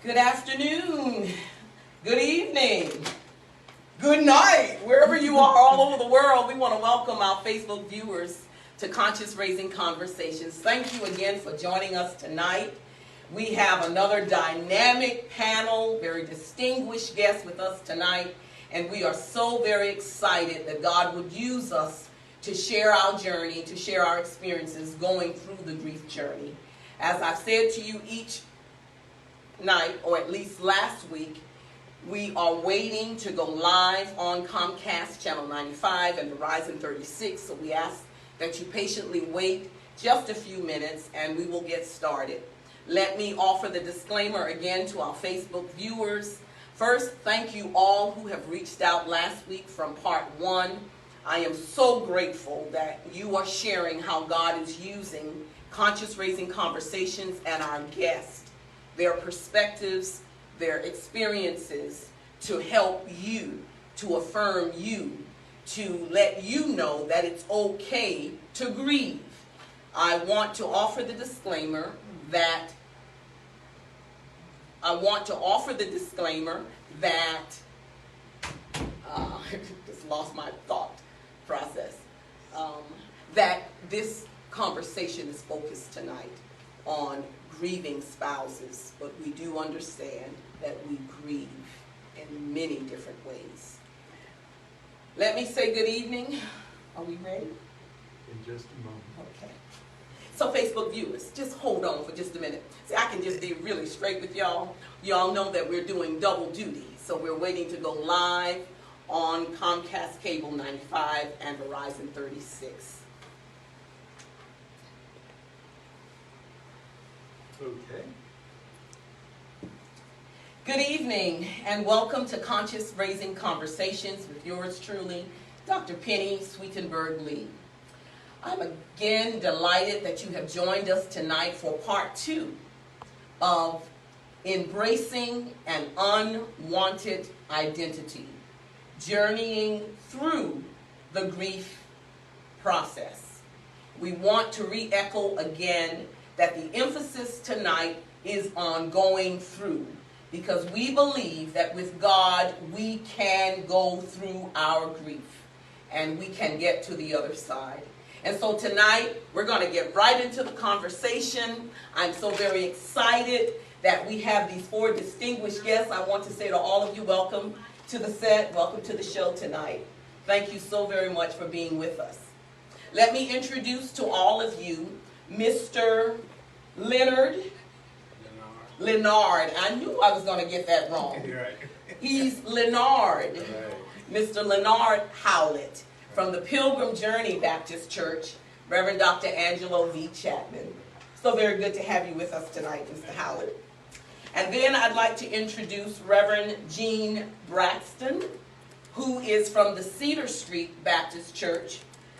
Good afternoon, good evening, good night, wherever you are all over the world. We want to welcome our Facebook viewers to Conscious Raising Conversations. Thank you again for joining us tonight. We have another dynamic panel, very distinguished guests with us tonight, and we are so very excited that God would use us to share our journey, to share our experiences going through the grief journey. As I've said to you each night, or at least last week, we are waiting to go live on Comcast Channel 95 and Verizon 36, so we ask that you patiently wait just a few minutes and we will get started. Let me offer the disclaimer again to our Facebook viewers. First, thank you all who have reached out last week from part 1. I am so grateful that you are sharing how God is using Conscious Raising Conversations and our guests, their perspectives, their experiences, to help you, to affirm you, to let you know that it's okay to grieve. I want to offer the disclaimer that just lost my thought process, that this conversation is focused tonight on grieving spouses, but we do understand that we grieve in many different ways. Let me say good evening. Are we ready? In just a moment. Okay. So Facebook viewers, just hold on for just a minute. See, I can just be really straight with y'all. Y'all know that we're doing double duty. So we're waiting to go live on Comcast Cable 95 and Verizon 36. Okay. Good evening and welcome to Conscious Raising Conversations with yours truly, Dr. Penny Sweetenberg Lee. I'm again delighted that you have joined us tonight for part 2 of Embracing an Unwanted Identity, Journeying Through the Grief Process. We want to re-echo again that the emphasis tonight is on going through, because we believe that with God we can go through our grief and we can get to the other side. And so tonight we're going to get right into the conversation. I'm so very excited that we have these 4 distinguished guests. I want to say to all of you, welcome to the set, welcome to the show tonight. Thank you so very much for being with us. Let me introduce to all of you Mr. Leonard. I knew I was going to get that wrong. He's Leonard. Mr. Leonard Howlett from the Pilgrim Journey Baptist Church, Reverend Dr. Angelo V. Chapman. So very good to have you with us tonight, Mr. Howlett. And then I'd like to introduce Reverend Jean Braxton, who is from the Cedar Street Baptist Church.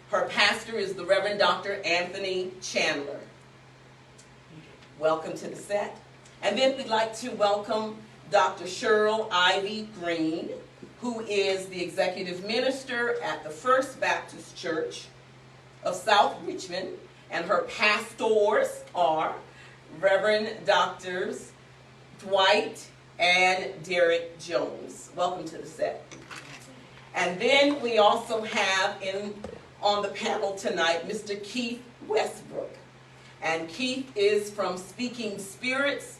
Her pastor is the Reverend Dr. Anthony Chandler. Welcome to the set. And then we'd like to welcome Dr. Cheryl Ivy Green, who is the executive minister at the First Baptist Church of South Richmond, and her pastors are Reverend Doctors Dwight and Derek Jones. Welcome to the set. And then we also have on the panel tonight Mr. Keith Westbrook. And Keith is from Speaking Spirits,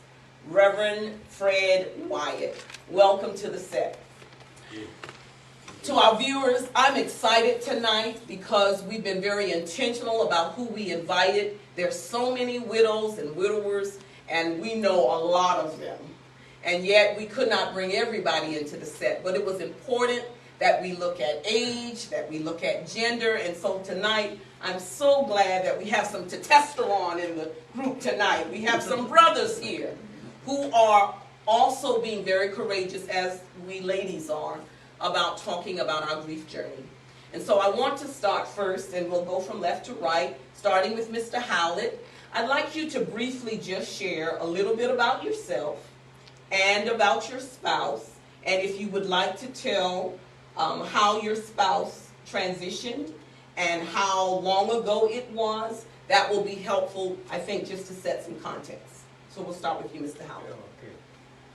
Reverend Fred Wyatt. Welcome to the set. To our viewers, I'm excited tonight because we've been very intentional about who we invited. There's so many widows and widowers, and we know a lot of them. And yet we could not bring everybody into the set, but it was important that we look at age, that we look at gender, and so tonight I'm so glad that we have some testosterone in the group tonight. We have some brothers here who are also being very courageous, as we ladies are, about talking about our grief journey. And so I want to start first, and we'll go from left to right, starting with Mr. Howlett. I'd like you to briefly just share a little bit about yourself and about your spouse, and if you would like to tell how your spouse transitioned and how long ago it was, that will be helpful, I think, just to set some context. So we'll start with you, Mr. Howard. Okay.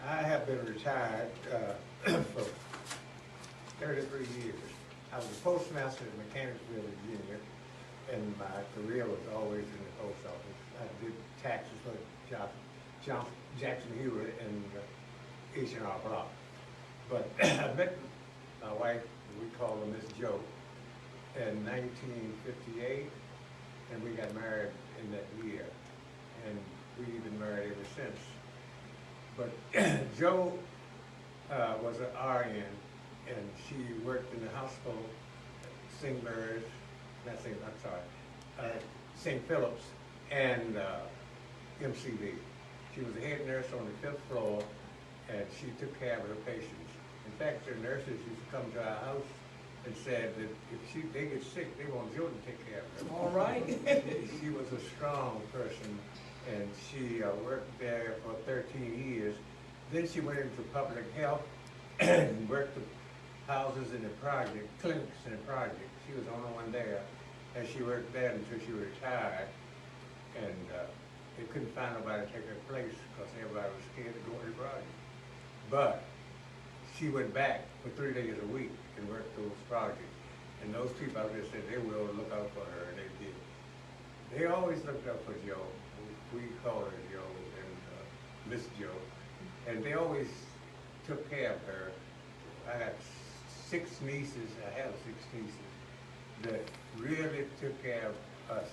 I have been retired for 33 years. I was a postmaster in Mechanicsville, Virginia, and my career was always in the post office. I did taxes for Jackson Hewitt and H&R Block. But I met my wife, we call her Miss Joe, in 1958, and we got married in that year. And we've been married ever since. But Joe was an RN, and she worked in the hospital, St. Philip's, and MCV. She was a head nurse on the 5th floor, and she took care of her patients. In fact, the nurses used to come to our house and said that if they get sick, they want Joe to take care of them. All right. She was a strong person, and she worked there for 13 years. Then she went into public health and worked the houses in the project, clinics in the project. She was the only one there, and she worked there until she retired. And they couldn't find nobody to take her place because everybody was scared to go to the project. But she went back for 3 days a week and worked those projects. And those people out there said they will look out for her, and they did. They always looked up for Joe. We call her Joe and Miss Joe. And they always took care of her. I got 6 nieces, I have 6 nieces, that really took care of us.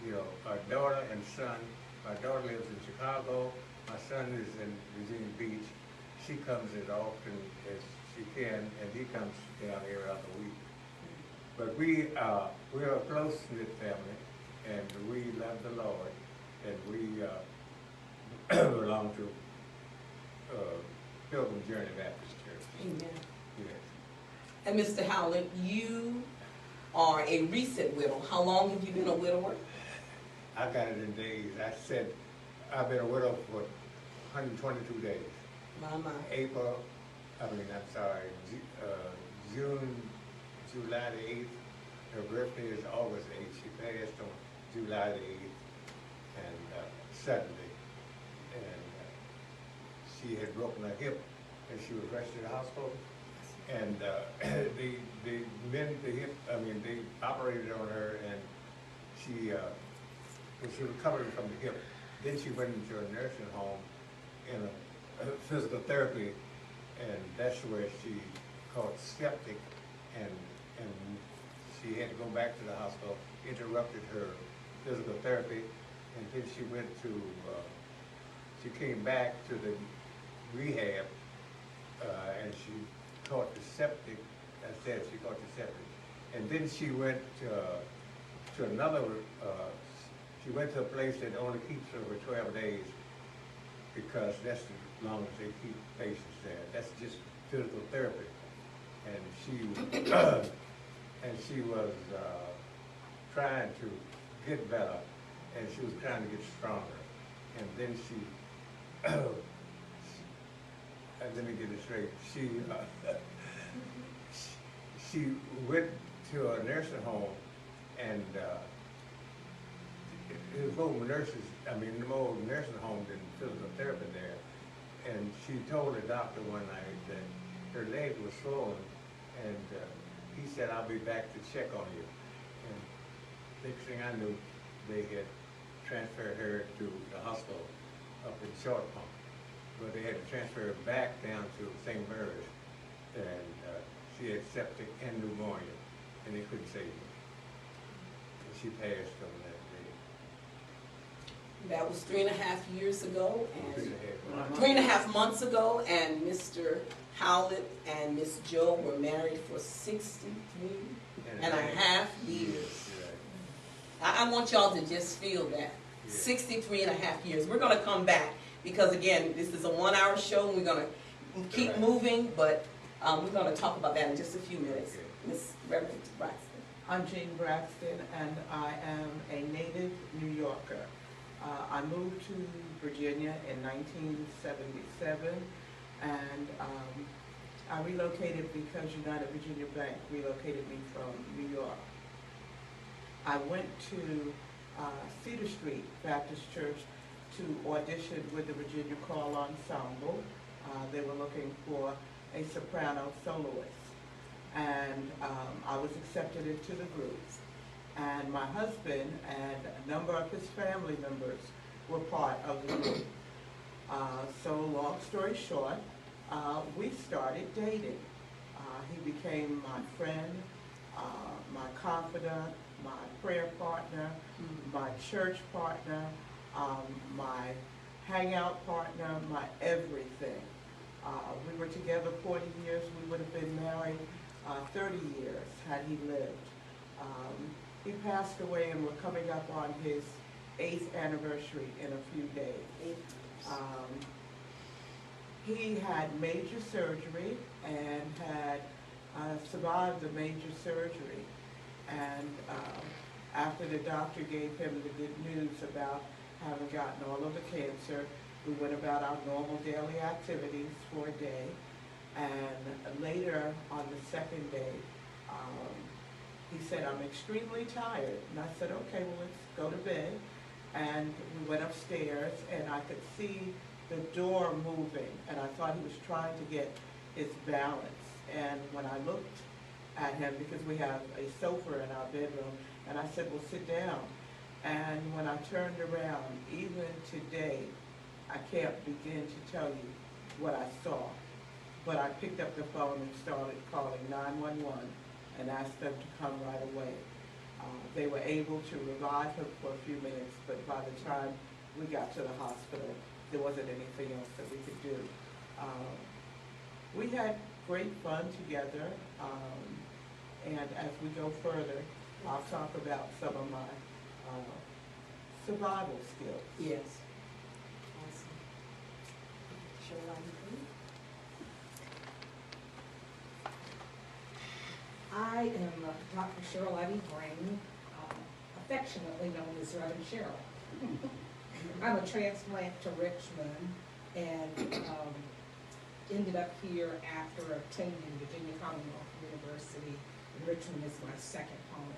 You know, our daughter and son. My daughter lives in Chicago. My son is in Virginia Beach. She comes as often as she can, and he comes down every other week. But we are a close-knit family, and we love the Lord, and we belong to Pilgrim Journey Baptist Church. Amen. Yes. And Mr. Howland, you are a recent widow. How long have you been a widower? I got it in days. I said I've been a widow for 122 days. My. June, July the 8th. Her birthday is August 8th. She passed on July the 8th, and Saturday. And she had broken her hip, and she was rushed to the hospital. And they operated on her, and she recovered from the hip. Then she went into a nursing home in a physical therapy, and that's where she caught septic, and she had to go back to the hospital, interrupted her physical therapy, and then she came back to the rehab, and she caught the septic. I said she caught the septic, and then she went to another. She went to a place that only keeps her for 12 days because that's as long as they keep patients there. That's just physical therapy, and she was trying to get better, and she was trying to get stronger, and then let me get it straight. She went to a nursing home, and it was more nursing home than physical therapy there. And she told the doctor one night that her leg was swollen, and he said, "I'll be back to check on you." And next thing I knew, they had transferred her to the hospital up in Short Pump. But they had to transfer her back down to St. Mary's, and she had septic and pneumonia, and they couldn't save her. And she passed on that day. That was 3.5 years ago, and 3.5 3.5 months ago, and Mr. Howlett and Miss Joe were married for 63 and a half years. I want y'all to just feel that. 63 and a half years. We're going to come back because, again, this is a 1-hour show, and we're going to keep moving, but we're going to talk about that in just a few minutes. Miss Reverend Braxton. I'm Jean Braxton, and I am a native New Yorker. I moved to Virginia in 1977, and I relocated because United Virginia Bank relocated me from New York. I went to Cedar Street Baptist Church to audition with the Virginia Choral Ensemble. They were looking for a soprano soloist, and I was accepted into the group. And my husband and a number of his family members were part of the group. So long story short, we started dating. He became my friend, my confidant, my prayer partner, my church partner, my hangout partner, my everything. We were together 40 years. We would have been married 30 years had he lived. He passed away, and we're coming up on his 8th anniversary in a few days. He had major surgery and had survived the major surgery. And after the doctor gave him the good news about having gotten all of the cancer, we went about our normal daily activities for a day. And later on the second day, he said, "I'm extremely tired." And I said, "Okay, well, let's go to bed." And we went upstairs, and I could see the door moving, and I thought he was trying to get his balance. And when I looked at him, because we have a sofa in our bedroom, and I said, "Well, sit down." And when I turned around, even today, I can't begin to tell you what I saw. But I picked up the phone and started calling 911 and asked them to come right away. They were able to revive him for a few minutes, but by the time we got to the hospital, there wasn't anything else that we could do. We had great fun together, and as we go further, I'll talk about some of my survival skills. Yes. Awesome. Sure, I am Dr. Cheryl Ivy Green, affectionately known as Reverend Cheryl. I'm a transplant to Richmond and ended up here after attending Virginia Commonwealth University. Richmond is my second home.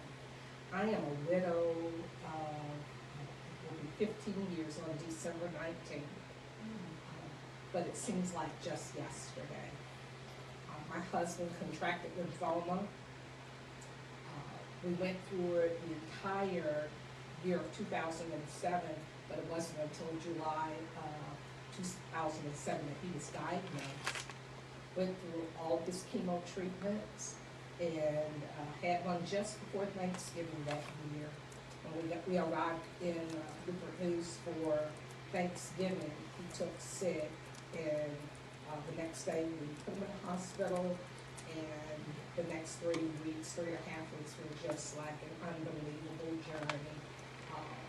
I am a widow, will be 15 years on December 19th, but it seems like just yesterday. My husband contracted lymphoma. We went through it the entire year of 2007, but it wasn't until July 2007 that he was diagnosed. Went through all of his chemo treatments and had one just before Thanksgiving that year. When we arrived in Newport News for Thanksgiving, he took sick, and the next day we put him in the hospital, and the next 3 weeks, 3.5 weeks, were just like an unbelievable journey.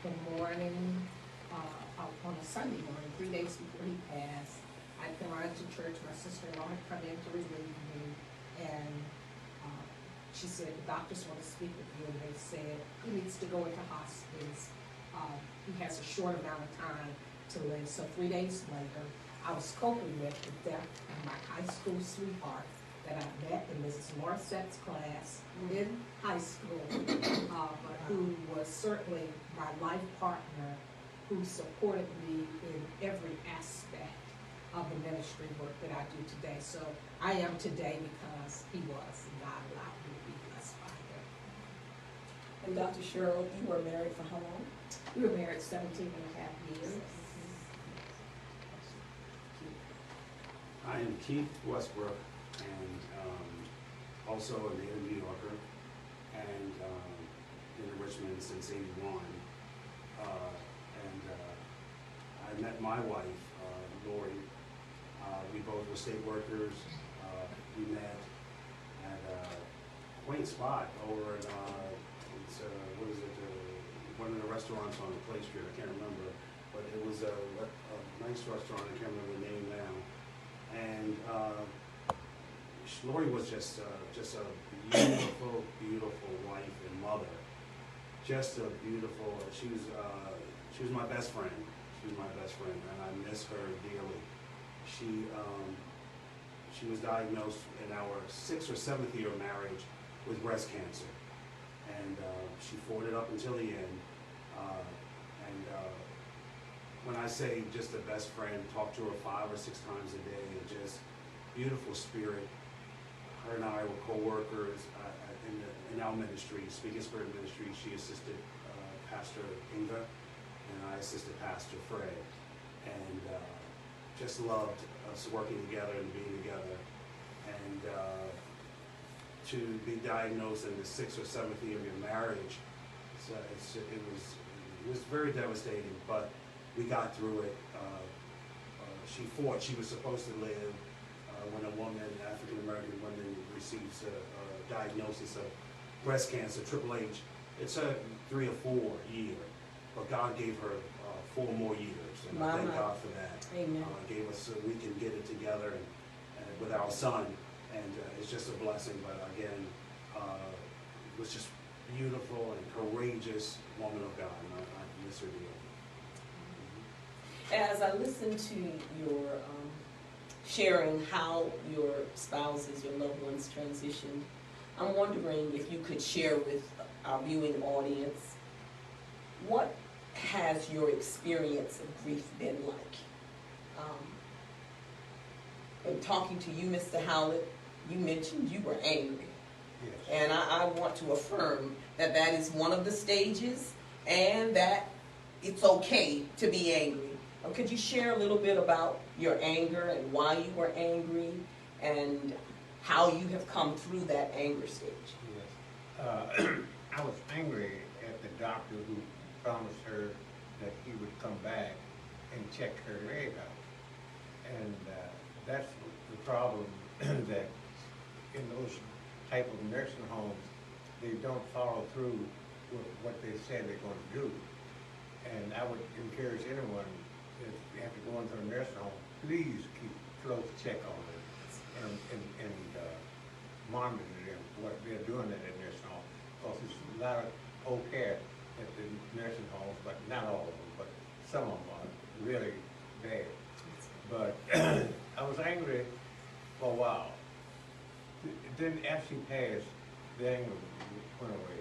The morning, on a Sunday morning, 3 days before he passed, I'd gone to church. My sister-in-law had come in to relieve me, and she said, "The doctors want to speak with you," and they said, "He needs to go into hospice. He has a short amount of time to live." So 3 days later, I was coping with the death of my high school sweetheart that I met in Mrs. Morsette's class in high school, but who was certainly my life partner, who supported me in every aspect of the ministry work that I do today. So I am today because he was, and God allowed me to be blessed by him. And Dr. Cheryl, you were married for how long? We were married 17.5 years. I am Keith Westbrook, and also a native New Yorker, and been in Richmond since '81. I met my wife, Lori. We both were state workers. We met at a quaint spot over at what is it? One of the restaurants on Clay Street. I can't remember, but it was a nice restaurant. I can't remember the name now. And Lori was just a beautiful, beautiful wife and mother. Just a beautiful. She was my best friend. She was my best friend, and I miss her dearly. She was diagnosed in our 6th or 7th year of marriage with breast cancer, and she fought it up until the end. When I say just a best friend, talk to her 5 or 6 times a day, and just beautiful spirit. Her and I were co-workers in our ministry, Speaking Spirit Ministry. She assisted Pastor Inga, and I assisted Pastor Fred, and just loved us working together and being together. And to be diagnosed in the 6th or 7th year of your marriage, it was very devastating, but we got through it. She fought. She was supposed to live. When a woman, African American woman, receives a diagnosis of breast cancer, Triple H, it's a 3 or 4 year, but God gave her 4 more years, and I thank God for that. Amen. Gave us so we can get it together and with our son, and it's just a blessing. But again, it was just beautiful and courageous woman of God, and I miss her dearly. As I listen to your sharing how your spouses, your loved ones transitioned, I'm wondering if you could share with our viewing audience, what has your experience of grief been like? In talking to you, Mr. Howlett, you mentioned you were angry. Yes. And I want to affirm that that is one of the stages, and that it's okay to be angry. Could you share a little bit about your anger and why you were angry and how you have come through that anger stage? Yes. I was angry at the doctor who promised her that he would come back and check her leg out. And that's the problem, that in those type of nursing homes, they don't follow through with what they said they're going to do. And I would encourage anyone, if you have to go into a nursing home, please keep close check on them and monitor them, what they're doing at that nursing home. Because there's a lot of old care at the nursing homes, but not all of them, but some of them are really bad. But I was angry for a while. Then after she passed, the anger went away.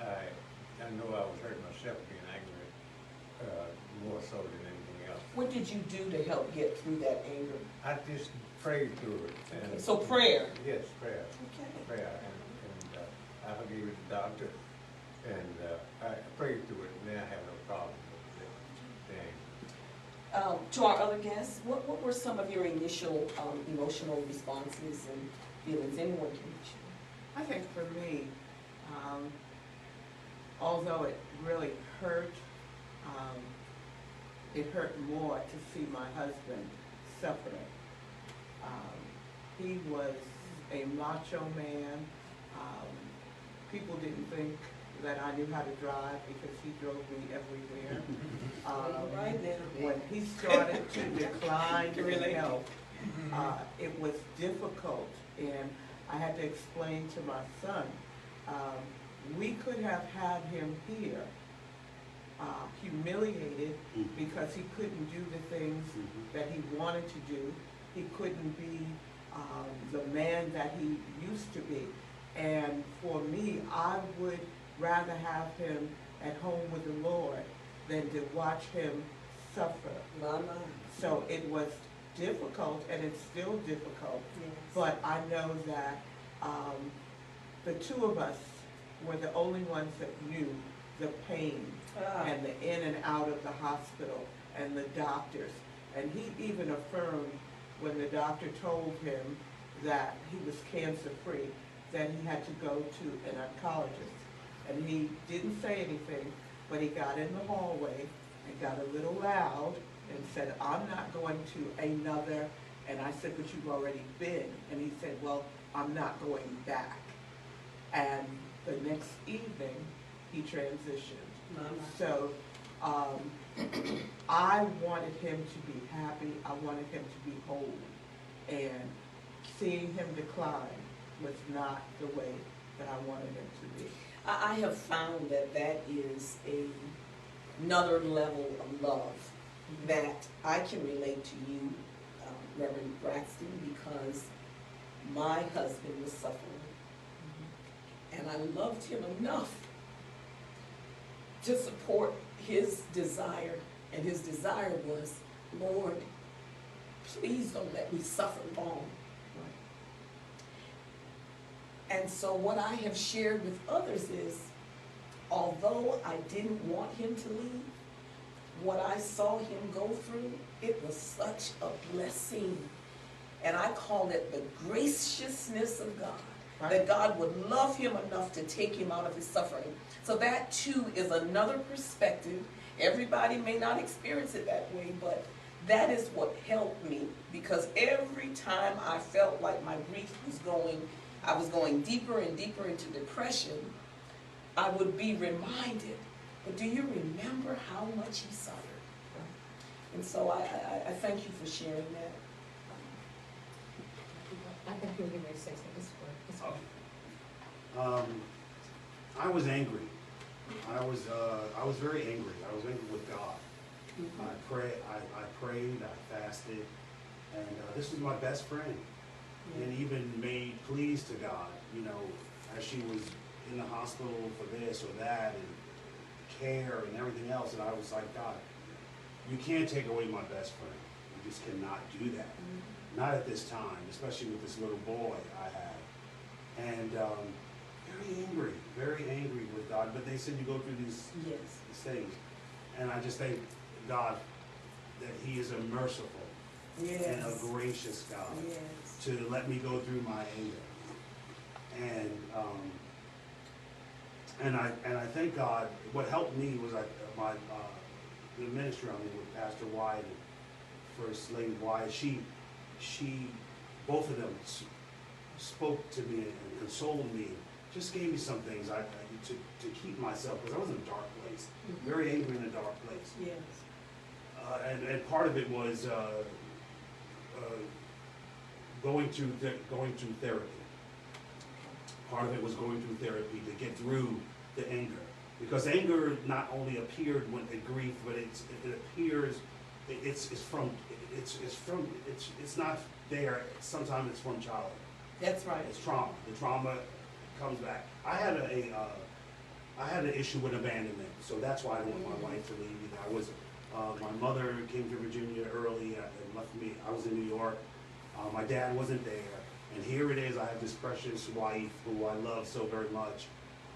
I know I was hurting myself being angry, more so than anything else. What did you do to help get through that anger? I just prayed through it. And Okay, so prayer. Yes, prayer. Okay. Prayer. And I forgave the doctor, and I prayed through it, and now I have no problem with the anger. To our other guests, what were some of your initial emotional responses and feelings? Anyone can share. I think for me, although it really hurt, it hurt more to see my husband suffering. He was a macho man. People didn't think that I knew how to drive because he drove me everywhere. Right now. When he started to decline in health, it was difficult, and I had to explain to my son, we could have had him here, humiliated because he couldn't do the things that he wanted to do. He couldn't be the man that he used to be. And for me, I would rather have him at home with the Lord than to watch him suffer. So it was difficult, and it's still difficult. Yes. But I know that the two of us were the only ones that knew the pain and the in and out of the hospital and the doctors. And he even affirmed when the doctor told him that he was cancer-free, that he had to go to an oncologist. And he didn't say anything, but he got in the hallway and got a little loud and said, I'm not going to another. And I said, but you've already been. And he said, well, I'm not going back. And the next evening, he transitioned. So I wanted him to be happy. I wanted him to be whole. And seeing him decline was not the way that I wanted him to be. I have found that that is another level of love that I can relate to you, Reverend Braxton, because my husband was suffering. And I loved him enough to support his desire. And his desire was, Lord, please don't let me suffer long. And so what I have shared with others is, although I didn't want him to leave, what I saw him go through, it was such a blessing. And I call it the graciousness of God. Right. That God would love him enough to take him out of his suffering. So that too is another perspective. Everybody may not experience it that way, but that is what helped me. Because every time I felt like my grief I was going deeper and deeper into depression, I would be reminded, but do you remember how much he suffered? And so I thank you for sharing that. I think you're going to say something. It's I was angry. I was very angry. I was angry with God. I prayed, I fasted, and this was my best friend. And even made pleas to God, you know, as she was in the hospital for this or that, and care and everything else. And I was like, God, you can't take away my best friend. You just cannot do that. Not at this time, especially with this little boy I have. And very angry with God. But they said you go through these things. And I just thank God that he is a merciful and a gracious God to let me go through my anger. And I thank God. What helped me was the ministry I mean with Pastor Wyatt and First Lady Wyatt. She both of them spoke to me and consoled me. Just gave me some things to keep myself, because I was in a dark place, very angry in a dark place. Yes. And part of it was going through therapy. Part of it was going through therapy to get through the anger, because anger not only appeared when it grief, but it appears. It's not there. Sometimes it's from childhood. That's right. It's trauma. The trauma comes back. I had an issue with abandonment, so that's why I didn't want my wife to leave me. My mother came to Virginia early and left me. I was in New York. My dad wasn't there, and here it is. I have this precious wife who I love so very much,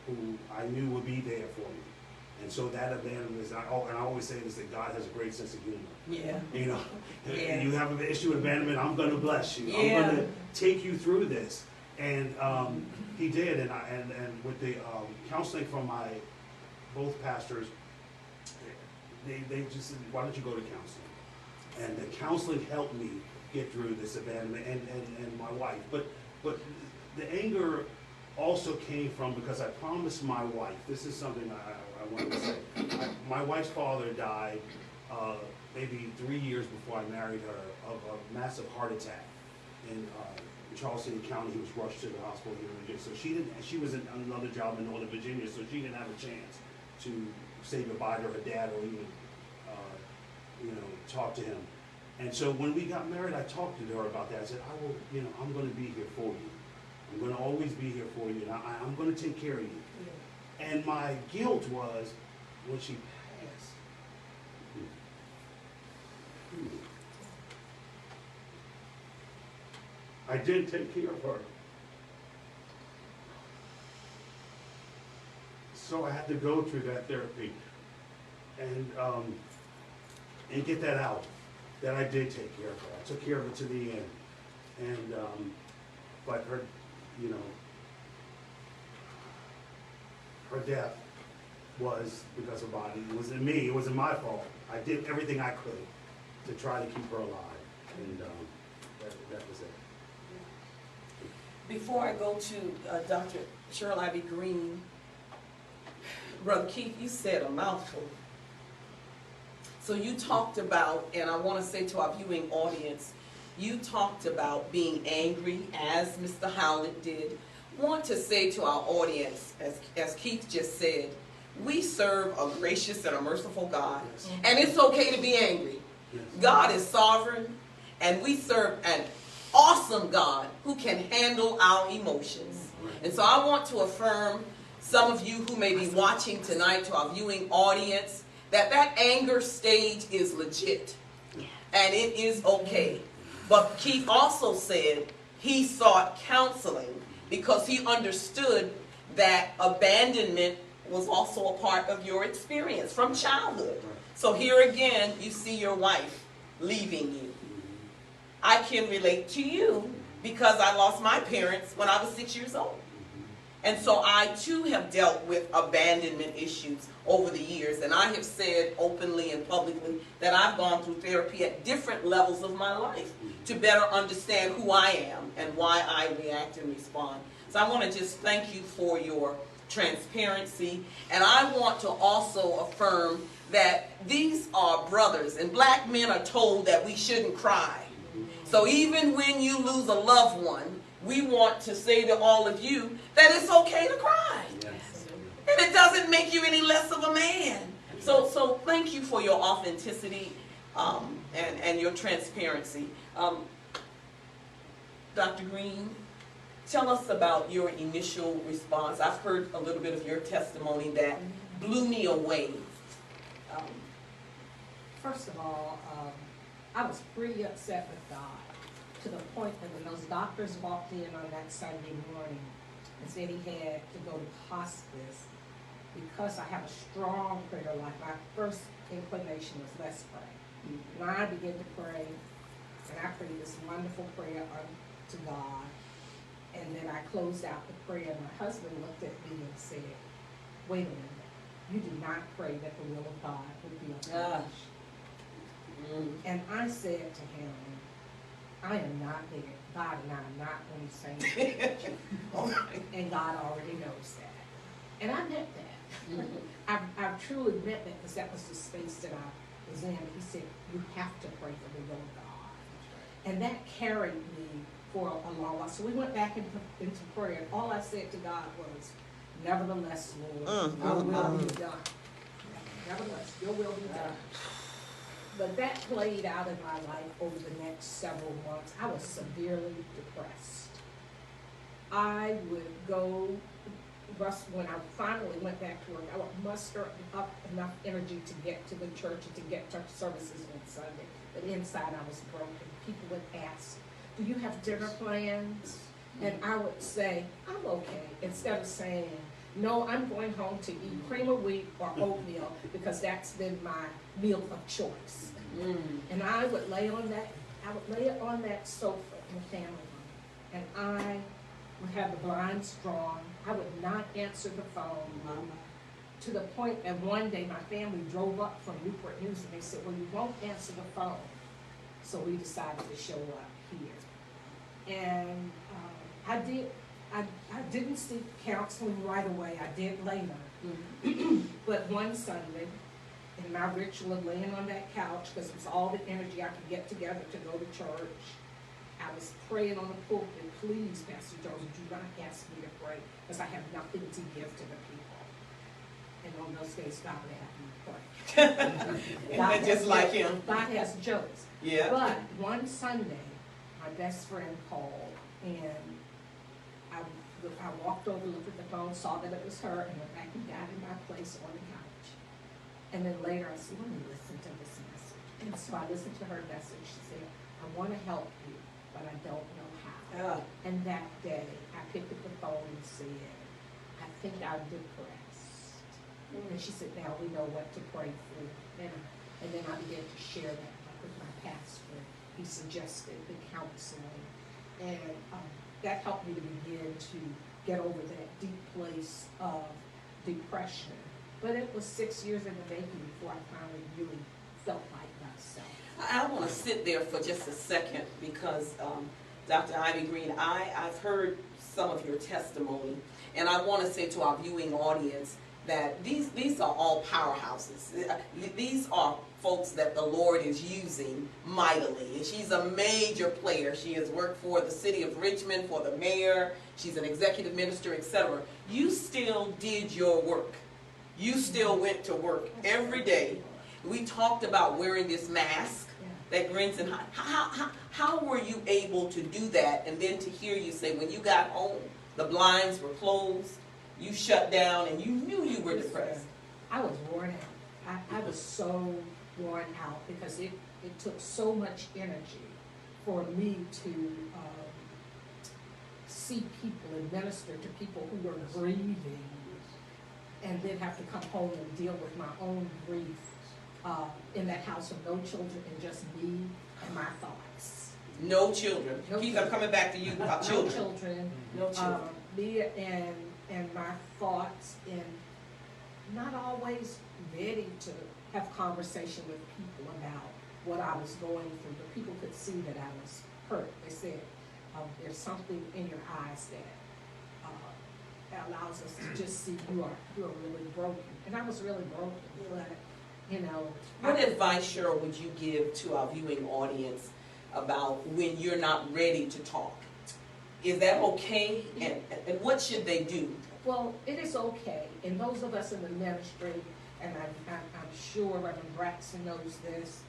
who I knew would be there for me. And so that abandonment is, and I always say this, that God has a great sense of humor. Yeah. You know, Yeah. you have an issue with abandonment, I'm going to bless you. Yeah. I'm going to take you through this. And he did, and with the counseling from both pastors, they just said, why don't you go to counseling? And the counseling helped me get through this abandonment and my wife. But the anger also came from, because I promised my wife, this is something I wanted to say. My wife's father died maybe 3 years before I married her of a massive heart attack in Charles City County. He was rushed to the hospital here in Virginia. So she was in another job in Northern Virginia, so she didn't have a chance to say goodbye to her dad or even talk to him. And so when we got married, I talked to her about that. I said, I'm going to be here for you. I'm going to always be here for you, and I'm going to take care of you. Yeah. And my guilt was when she passed. I didn't take care of her. So I had to go through that therapy and get that out, that I did take care of her. I took care of her to the end. And, but her, her death was because of body. It wasn't me, it wasn't my fault. I did everything I could to try to keep her alive. And that was it. Before I go to Dr. Cheryl Ivy Green, Brother Keith, you said a mouthful. So you talked about, and I want to say to our viewing audience, you talked about being angry, as Mr. Howlett did. Want to say to our audience, as Keith just said, we serve a gracious and a merciful God. Yes. And it's okay to be angry. Yes. God is sovereign, and we serve an awesome God who can handle our emotions. Right. And so I want to affirm some of you who may be watching tonight, to our viewing audience, that anger stage is legit. And it is okay. But Keith also said he sought counseling because he understood that abandonment was also a part of your experience from childhood. So here again, you see your wife leaving you. I can relate to you because I lost my parents when I was 6 years old. And so I too have dealt with abandonment issues over the years. And I have said openly and publicly that I've gone through therapy at different levels of my life to better understand who I am and why I react and respond. So I want to just thank you for your transparency. And I want to also affirm that these are brothers, and black men are told that we shouldn't cry. So even when you lose a loved one, we want to say to all of you that it's okay to cry. Yes. And it doesn't make you any less of a man. So thank you for your authenticity and your transparency. Dr. Green, tell us about your initial response. I've heard a little bit of your testimony that blew me away. First of all, I was pretty upset with God, to the point that when those doctors walked in on that Sunday morning and said he had to go to hospice, because I have a strong prayer life, my first inclination was, let's pray. And I began to pray, and I prayed this wonderful prayer unto God. And then I closed out the prayer, and my husband looked at me and said, wait a minute, you do not pray that the will of God would be accomplished. And I said to him, I am not there. God and I am not on the same page. And God already knows that. And I meant that. I truly meant that, because that was the space that I was in. He said, you have to pray for the will of God. And that carried me for a long while. So we went back into prayer, and all I said to God was, nevertheless, Lord, your will be done. Nevertheless, your will be done. But that played out in my life over the next several months. I was severely depressed. I would go, when I finally went back to work, I would muster up enough energy to get to the church and to get to services on Sunday. But inside I was broken. People would ask, do you have dinner plans? And I would say, I'm okay, instead of saying, no, I'm going home to eat cream of wheat or oatmeal because that's been my meal of choice. And I would lay it on that sofa in the family room, and I would have the blinds drawn. I would not answer the phone, to the point that one day my family drove up from Newport News, and they said, well, you won't answer the phone. So we decided to show up here. And I didn't seek counseling right away. I did later. But one Sunday, in my ritual of laying on that couch, because it was all the energy I could get together to go to church, I was praying on the pulpit, please, Pastor Joseph, do not ask me to pray, because I have nothing to give to the people. And on those days, God would have me pray. And just like him. God has jokes. Yeah. But one Sunday, my best friend called, and I walked over, looked at the phone, saw that it was her, and went back and got in my place on the couch. And then later I said, let me listen to this message. And so I listened to her message. She said, I want to help you, but I don't know how. And that day, I picked up the phone and said, I think I'm depressed. And she said, now we know what to pray for. And then I began to share that with my pastor. He suggested the counseling. And that helped me to begin to get over that deep place of depression. But it was 6 years in the making before I finally really felt like myself. I want to sit there for just a second because, Dr. Ivy Green, I've heard some of your testimony, and I want to say to our viewing audience that these are all powerhouses. These are folks that the Lord is using mightily. And she's a major player. She has worked for the city of Richmond, for the mayor. She's an executive minister, etc. You still did your work. You still went to work every day. We talked about wearing this mask that grins and hides. How were you able to do that? And then to hear you say when you got home, the blinds were closed you shut down and you knew you were depressed? I was worn out. I was so worn out because it took so much energy for me to see people and minister to people who were grieving, and then have to come home and deal with my own grief in that house of no children and just me and my thoughts. No children. No Keith, children. I'm coming back to you about No children. children. No children. Me and my thoughts, and not always ready to have conversation with people about what I was going through, but people could see that I was hurt. They said, there's something in your eyes that allows us to just see you are really broken. And I was really broken, but, you know. What advice, Cheryl, would you give to our viewing audience about when you're not ready to talk? Is that okay? And what should they do? Well, it is okay, and those of us in the ministry, and I'm sure Reverend Braxton knows this,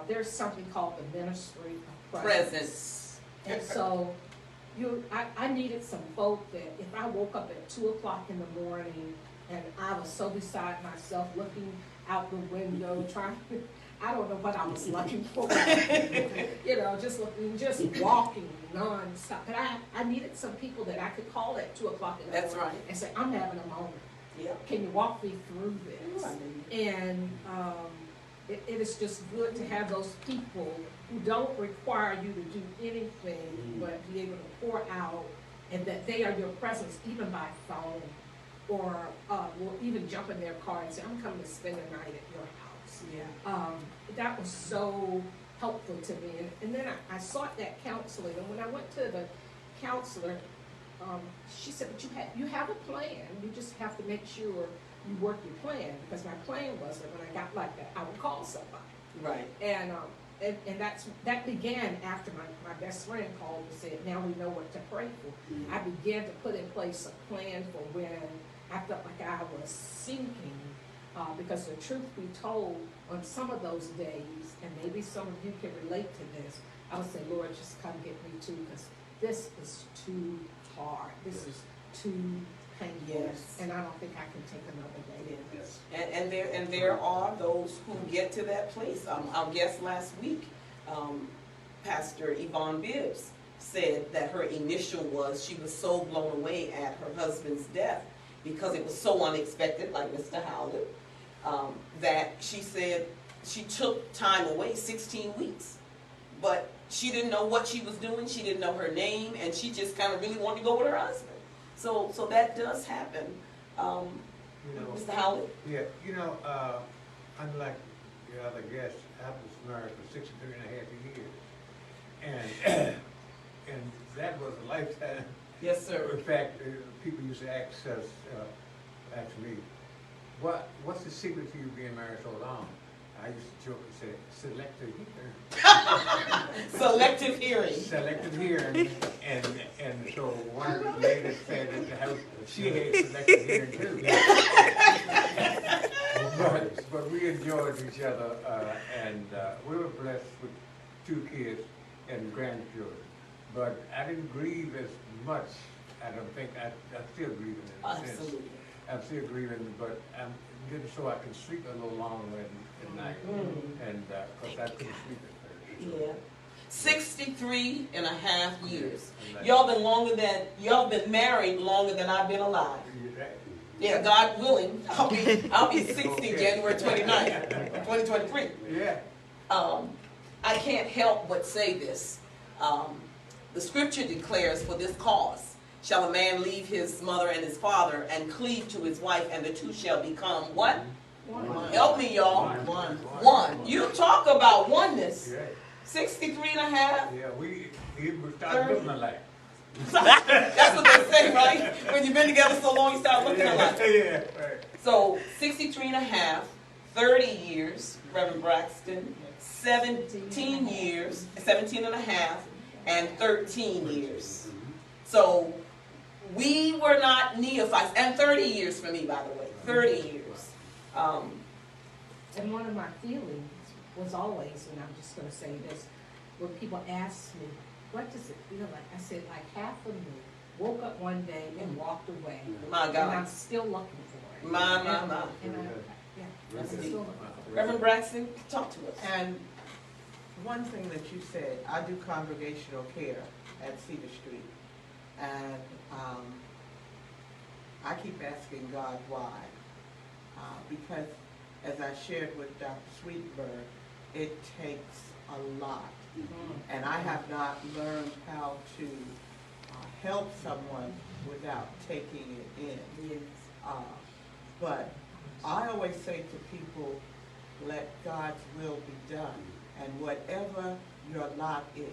there's something called the ministry of presence. And so, I needed some folk that if I woke up at 2 o'clock in the morning and I was so beside myself, looking out the window, trying to, I don't know what I was looking for, you know, just walking nonstop. But I needed some people that I could call at 2 o'clock in the morning. That's right. And say, I'm having a moment. Yeah. Can you walk me through this? And it is just good to have those people who don't require you to do anything but be able to pour out, and that they are your presence even by phone, or will even jump in their car and say, I'm coming to spend the night at your house. Yeah. That was so helpful to me. And then I sought that counseling, and when I went to the counselor, she said, but you have a plan. You just have to make sure you work your plan, because my plan was that when I got like that, I would call somebody. Right. And that began after my best friend called and said, now we know what to pray for. I began to put in place a plan for when I felt like I was sinking, because the truth be told, on some of those days, and maybe some of you can relate to this, I would say, Lord, just come get me too, because this is too hard. This is too painful. Yes. And I don't think I can take another day. Yes. And there are those who get to that place. Our guest last week, Pastor Yvonne Bibbs, said that her initial was she was so blown away at her husband's death because it was so unexpected, like Mr. Howlett, that she said she took time away, 16 weeks. But she didn't know what she was doing. She didn't know her name, and she just kind of really wanted to go with her husband. So that does happen. Mr. Howlett? Yeah, unlike your other guests, I was married for 63 and a half years. And that was a lifetime. Yes, sir. In fact, people used to ask me, what's the secret to you being married so long? I used to joke and say, selective hearing. Selective hearing. Selective hearing, and so one lady said that she had selective hearing too. But we enjoyed each other, and we were blessed with 2 kids and grandchildren. But I didn't grieve as much. I don't think I still grieving in a sense. Absolutely. I'm still grieving, but I'm getting so I can sleep a little longer at night, and because I couldn't sleep at first. Yeah. 63 and a half years. Y'all been married longer than I've been alive. Yeah, God willing, I'll be 60 Okay. January 29th, 2023. Yeah. I can't help but say this. The scripture declares, for this cause shall a man leave his mother and his father and cleave to his wife, and the two shall become what? One. Help me, y'all. One. You talk about oneness. Yeah. 63 and a half. Yeah, we started looking alike. That's what they say, right? When you've been together so long, you start looking alike. Yeah, right. So 63 and a half, 30 years, Reverend Braxton, 17 years, 17 and a half, and 13 years. So we were not neophytes, and 30 years for me, by the way, 30 years. And one of my feelings was always, and I'm just going to say this, when people ask me, what does it feel like? I said, like half of me woke up one day and walked away. My And I'm God. still looking for it. My. And I, Very good. yeah, Very I'm good. still looking for it. Reverend Braxton, talk to us. And one thing that you said, I do congregational care at Cedar Street. And I keep asking God why. Because as I shared with Dr. Sweetberg, it takes a lot. And I have not learned how to help someone without taking it in. Yes. But I always say to people, let God's will be done. And whatever your lot is,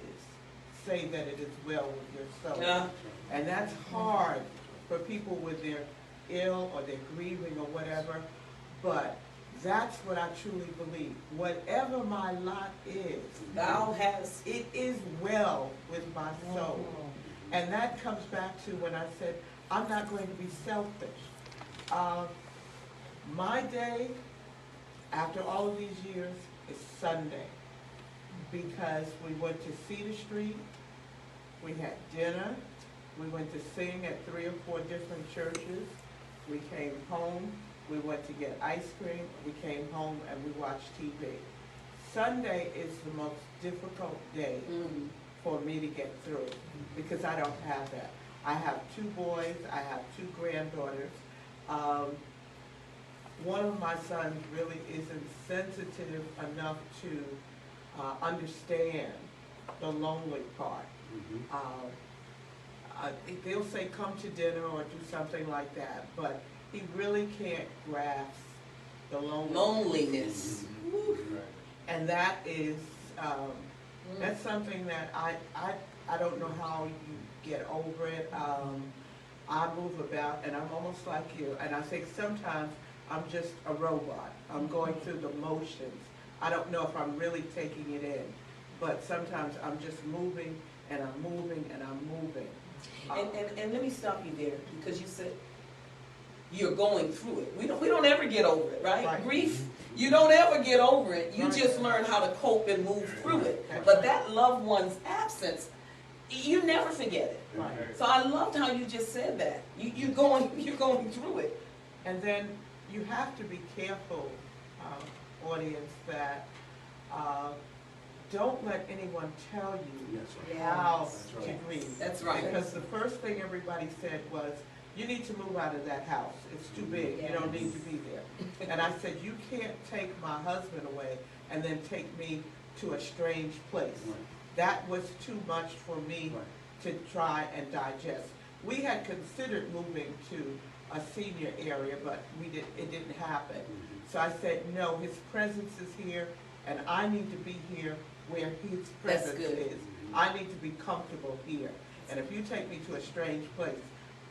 say that it is well with your soul. Yeah. And that's hard for people when they're ill or they're grieving or whatever. But that's what I truly believe. Whatever my lot is, Thou hast. it is well with my soul. And that comes back to when I said, I'm not going to be selfish. My day, after all of these years, is Sunday. Because we went to Cedar Street, we had dinner, we went to sing at 3 or 4 different churches, we came home, we went to get ice cream, we came home and we watched TV. Sunday is the most difficult day for me to get through because I don't have that. I have 2 boys, I have 2 granddaughters. One of my sons really isn't sensitive enough to understand the lonely part. They'll say come to dinner or do something like that, but he really can't grasp the Loneliness. And that is, that's something that I don't know how you get over it. I move about and I'm almost like you, and I think sometimes I'm just a robot. I'm going through the motions. I don't know if I'm really taking it in, but sometimes I'm just moving and I'm moving and I'm moving. And let me stop you there because you said you're going through it. We don't ever get over it, right? Right. Grief, you don't ever get over it. You Right. just learn how to cope and move through it. That's But right. that loved one's absence, you never forget it. Right. So I loved how you just said that. You're going through it. And then you have to be careful, audience, that don't let anyone tell you Yes, right. how That's to right. grieve. That's right. Because the first thing everybody said was, you need to move out of that house. It's too big. You don't need to be there. And I said, you can't take my husband away and then take me to a strange place. Right. That was too much for me Right. to try and digest. We had considered moving to a senior area, but it didn't happen. So I said, no, his presence is here, and I need to be here where his That's presence good. is. I need to be comfortable here. And if you take me to a strange place,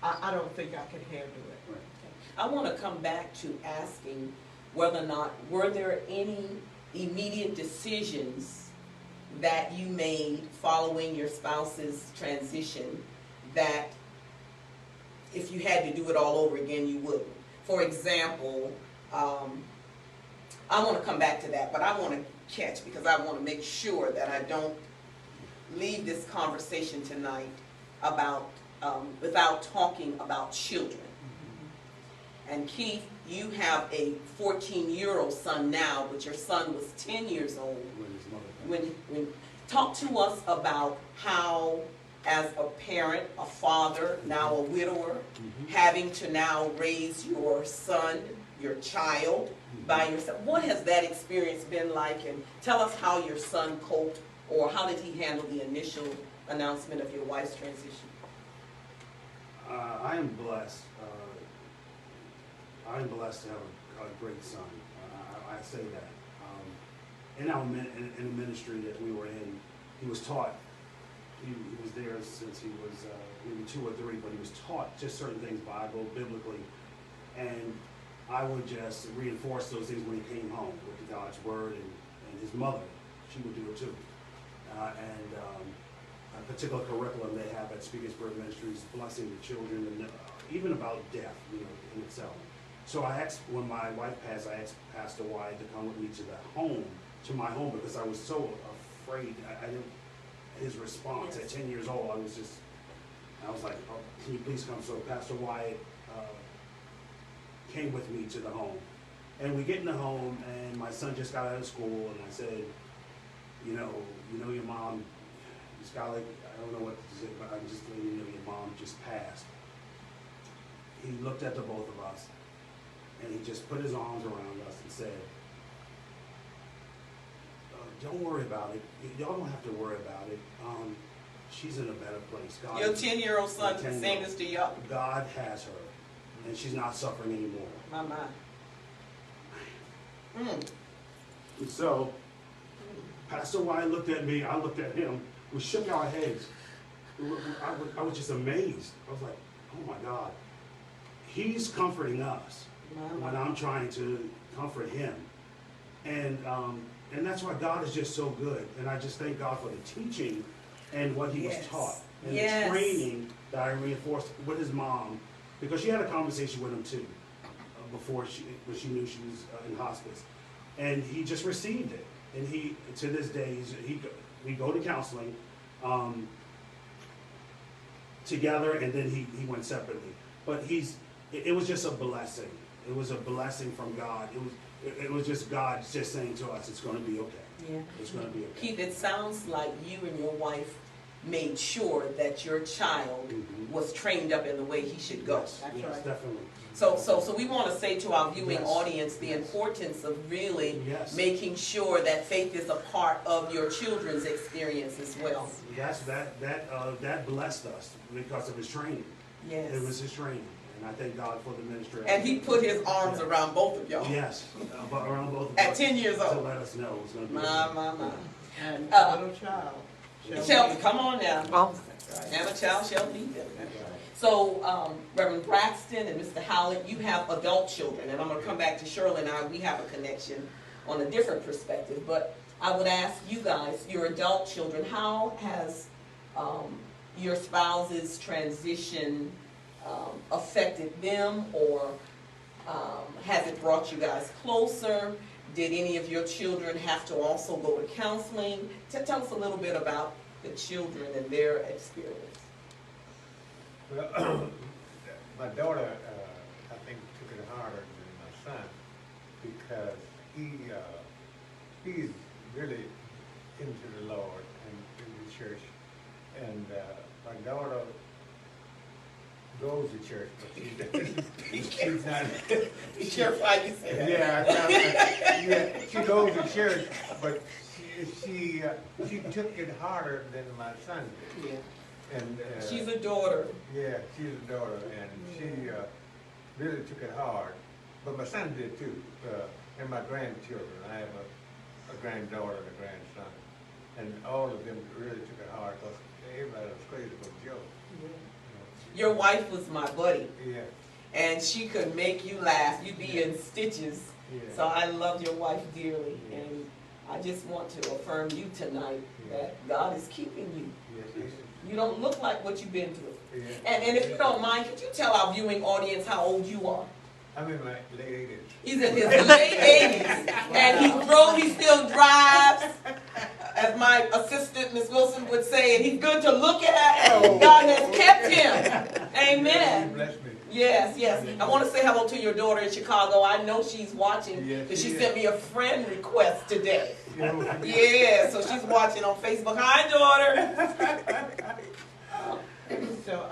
I don't think I can handle it. Right. I want to come back to asking whether or not, were there any immediate decisions that you made following your spouse's transition that if you had to do it all over again, you wouldn't? For example, I want to come back to that, but I want to catch, because I want to make sure that I don't leave this conversation tonight about without talking about children. And Keith, you have a 14-year-old son now, but your son was 10 years old When his mother passed. when talk to us about how, as a parent, a father, now a widower, having to now raise your son, your child by yourself. What has that experience been like? And tell us how your son coped, or how did he handle the initial announcement of your wife's transition? I am blessed. I'm blessed to have a great son. I say that. In the ministry that we were in, he was taught. He was there since he was maybe 2 or 3, but he was taught just certain things, Bible, biblically, and I would just reinforce those things when he came home with God's word, and his mother, she would do it too. A particular curriculum they have at Speaker's Word Ministries, blessing the children, and even about death, in itself. So I asked, when my wife passed, I asked Pastor Wyatt to come with me to my home, because I was so afraid. I didn't, his response at 10 years old, I was just, I was like, oh, can you please come? So Pastor Wyatt came with me to the home. And we get in the home, and my son just got out of school, and I said, you know your mom, Skylar, I don't know what to say, but I'm just letting you know your mom just passed. He looked at the both of us, and he just put his arms around us and said, don't worry about it. Y'all don't have to worry about it. She's in a better place. God, Your 10-year-old son my 10-year-old. saying this to y'all? God has her, and she's not suffering anymore. My mind. And so, Pastor Wyatt looked at me, I looked at him, we shook our heads. I was just amazed. I was like, oh my God. He's comforting us when I'm trying to comfort him. And that's why God is just so good. And I just thank God for the teaching and what he was taught. And the training that I reinforced with his mom, because she had a conversation with him too, before when she knew she was in hospice. And he just received it. And he, to this day, we go to counseling together, and then he went separately. But it was just a blessing. It was a blessing from God. It was just God just saying to us, it's going to be okay. Yeah. It's going to be okay. Keith, it sounds like you and your wife made sure that your child was trained up in the way he should go. Yes, yes, definitely. So we want to say to our viewing Yes. audience the importance of really Yes. making sure that faith is a part of your children's experience as well. Yes, that blessed us because of his training. Yes. It was his training. And I thank God for the ministry. And he put his arms around both of y'all. Yes, but around both of At us 10 years to old. let us know it was going to be My. And little child. Shall come on now. Well. And a child shall lead them. That's right. So, Reverend Braxton and Mr. Howlett, you have adult children, and I'm going to come back to Shirley and I. We have a connection on a different perspective, but I would ask you guys, your adult children, how has your spouse's transition affected them, or has it brought you guys closer? Did any of your children have to also go to counseling? Tell us a little bit about the children and their experience. Well, my daughter, I think, took it harder than my son because he's really into the Lord and in the church. And my daughter goes to church, but she's not. Be careful how you say that. Yeah, she goes to church, but she took it harder than my son did. Yeah. And She's a daughter. yeah, she's a daughter, and she really took it hard. But my son did too, and my grandchildren. I have a granddaughter and a grandson, and all of them really took it hard because everybody was crazy for Joe. Your wife was my buddy, Yeah, and she could make you laugh. You'd be in stitches. yeah. So I love your wife dearly, and I just want to affirm you tonight that God is keeping you. Yes, yes. You don't look like what you've been through. Yeah. And if you don't mind, could you tell our viewing audience how old you are? I'm in my late 80s. He's in his late 80s, and he still drives, as my assistant, Miss Wilson, would say, and he's good to look at. God has kept him. Amen. He blessed me. Yes. I want to say hello to your daughter in Chicago. I know she's watching, Yes, because she she sent me a friend request today. You know, Yeah, so she's watching on Facebook. Hi, daughter. So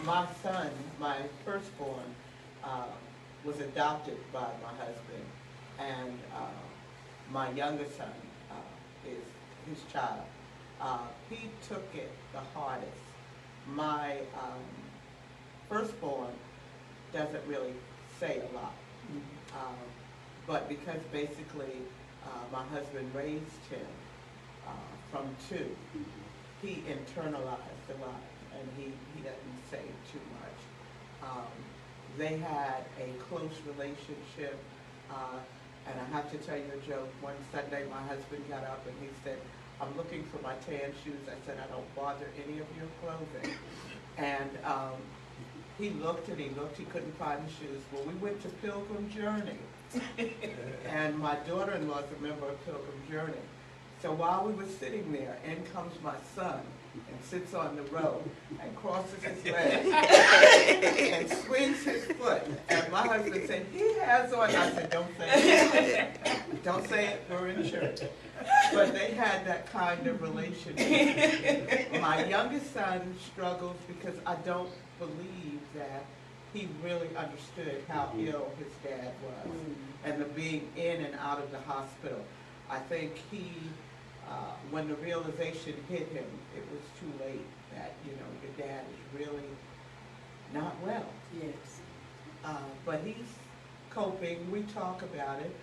my son, my firstborn, was adopted by my husband, and my youngest son is his child. He took it the hardest. My firstborn doesn't really say a lot, but because basically my husband raised him from two, he internalized a lot, and he doesn't say too much. They had a close relationship, and I have to tell you a joke. One Sunday, my husband got up and he said, "I'm looking for my tan shoes." I said, "I don't bother any of your clothing." And he looked and he looked, he couldn't find the shoes. Well, we went to Pilgrim Journey, and my daughter-in-law is a member of Pilgrim Journey. So while we were sitting there, in comes my son and sits on the row and crosses his legs and swings his foot. And my husband said, he has on. I said, don't say it. Don't say it, we're in church. But they had that kind of relationship. My youngest son struggles because I don't believe that he really understood how ill his dad was and the being in and out of the hospital. I think he, when the realization hit him, it was too late that, your dad is really not well. Yes. But he's coping. We talk about it.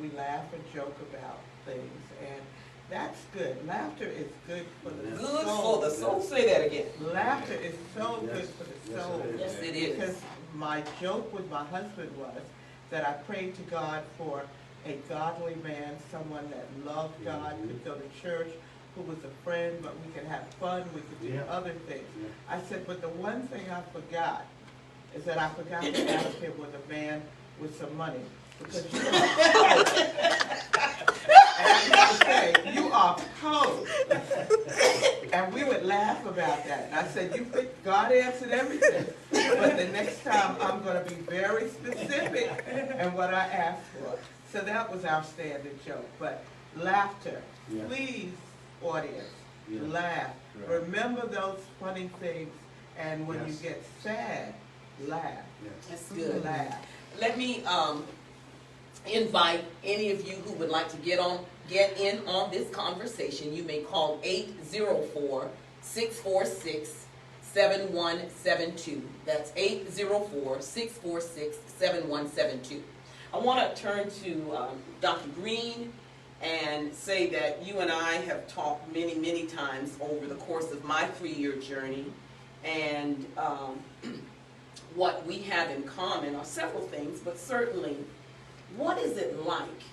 We laugh and joke about things, and that's good. Laughter is good for the soul. Good for the soul. Say that again. Laughter is so good for the soul. Yes, it is. Because my joke with my husband was that I prayed to God for a godly man, someone that loved God, could go to church, who was a friend, but we could have fun, we could do other things. I said, but the one thing I forgot is that I forgot to ask him was a man with some money. Because you are poor. And I used to say, you are poor. And we would laugh about that. And I said, you think God answered everything. But the next time I'm going to be very specific in what I asked for. So that was our standard joke. But laughter, please, audience, laugh. Right. Remember those funny things. And when you get sad, laugh. That's good. Laugh. Let me invite any of you who would like to get in on this conversation. You may call 804-646-7172. That's 804-646-7172. I want to turn to Dr. Green and say that you and I have talked many, many times over the course of my 3-year journey, and what we have in common are several things, but certainly, what is it like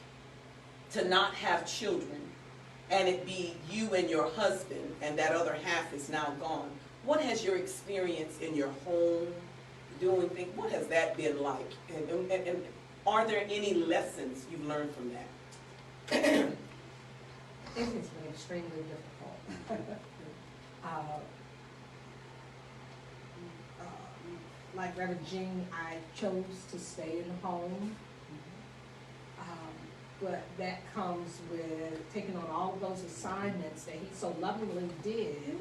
to not have children and it be you and your husband and that other half is now gone? What has your experience in your home doing things, what has that been like? And are there any lessons you've learned from that? It has been extremely difficult. Like Reverend Jean, I chose to stay in the home. But that comes with taking on all of those assignments that he so lovingly did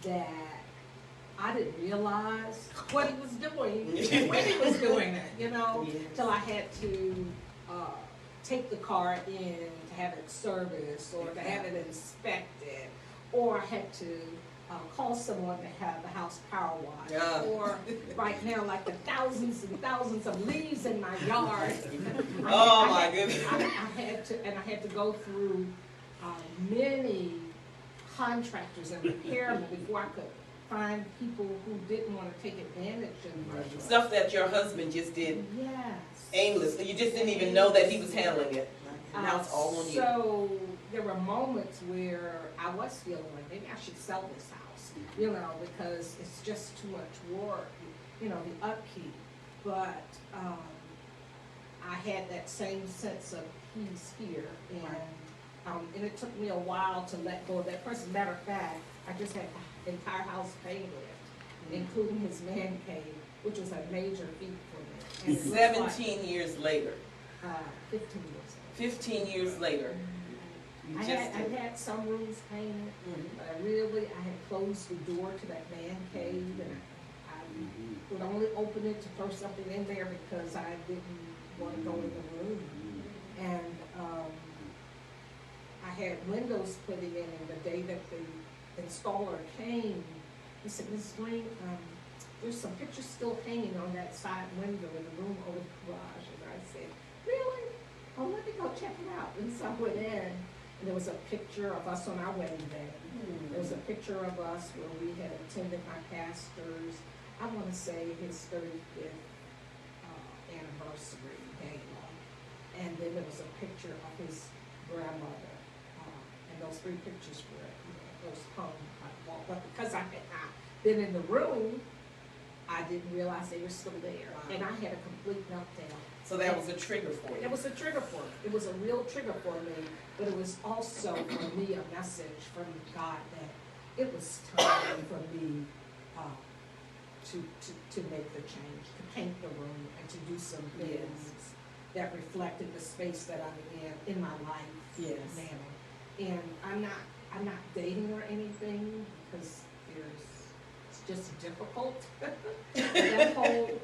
that I didn't realize what he was doing when he was doing it, till I had to take the car in to have it serviced or to have it inspected, or I had to call someone to have the house power washed, or right now, like the thousands and thousands of leaves in my yard. My goodness! I had to go through many contractors and repairmen before I could find people who didn't want to take advantage of me. Stuff that your husband just did Yes. aimlessly. You just didn't even know that he was handling it. Now it's all on you. So there were moments where I was feeling like maybe I should sell this house, because it's just too much work, the upkeep. But I had that same sense of peace here, and it took me a while to let go of that person. Matter of fact, I just had the entire house painted, including his man cave, which was a major feat for me. And 17 years later. 15 years. 15 years later. You I just did. had some rooms painted, but I had closed the door to that man cave, and I would only open it to throw something in there because I didn't want to go in the room. And I had windows put in, and the day that the installer came, he said, "Mrs. Green, there's some pictures still hanging on that side window in the room over the garage." And I said, "Really? Oh, let me go check it out." And so I went in, and there was a picture of us on our wedding day. There was a picture of us where we had attended my pastor's, I want to say his 35th anniversary day. And then there was a picture of his grandmother. And those 3 pictures were, those hung on the wall. But because I had not been in the room, I I didn't realize they were still there, and I had a complete meltdown. So that was a trigger for It you. was a trigger for me. It was a real trigger for me, but it was also for me a message from God that it was time for me to make the change, to paint the room, and to do some things that reflected the space that I'm in my life Yes. now. And I'm not dating or anything because it's just difficult. that whole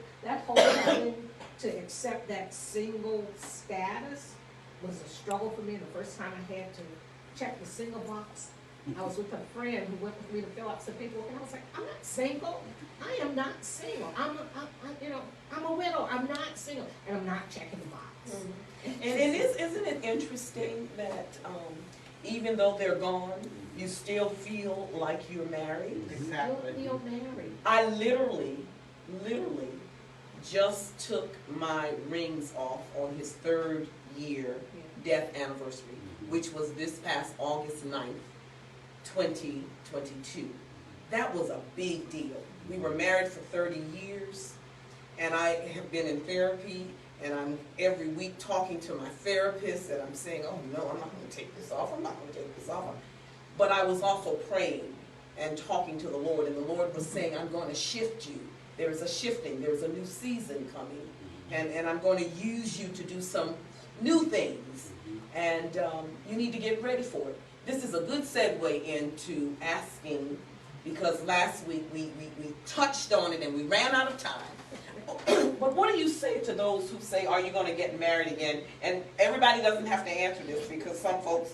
having to accept that single status was a struggle for me. And the first time I had to check the single box, I was with a friend who went with me to fill out some paperwork, and I was like, I'm not single. I am not single. I'm a widow. I'm not single, and I'm not checking the box. And isn't it interesting that even though they're gone, you still feel like you're married? Exactly. You'll married. I literally just took my rings off on his 3rd year death anniversary, which was this past August 9th, 2022. That was a big deal. We were married for 30 years, and I have been in therapy, and I'm every week talking to my therapist, and I'm saying, oh no, I'm not going to take this off, I'm not going to take this off. But I was also praying and talking to the Lord, and the Lord was saying, I'm going to shift you. There's a shifting, there's a new season coming, and I'm going to use you to do some new things, and you need to get ready for it. This is a good segue into asking, because last week we touched on it and we ran out of time. But what do you say to those who say, are you going to get married again? And everybody doesn't have to answer this because some folks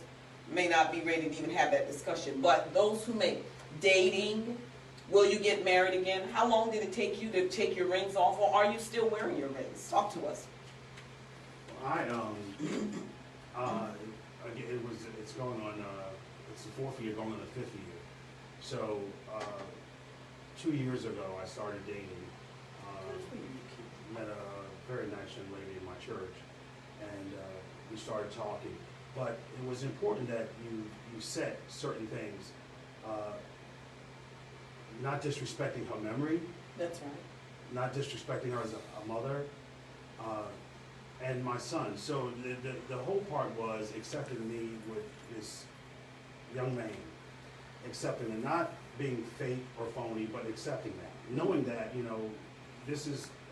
may not be ready to even have that discussion. But those who make dating, will you get married again? How long did it take you to take your rings off, or are you still wearing your rings? Talk to us. It's going on, it's the 4th year, going on the 5th year. So, 2 years ago, I started dating. Met a very nice young lady in my church, and we started talking. But it was important that you set certain things, not disrespecting her memory, That's right. not disrespecting her as a mother, and my son. So the whole part was accepting me with this young man, accepting and not being fake or phony, but accepting that, knowing that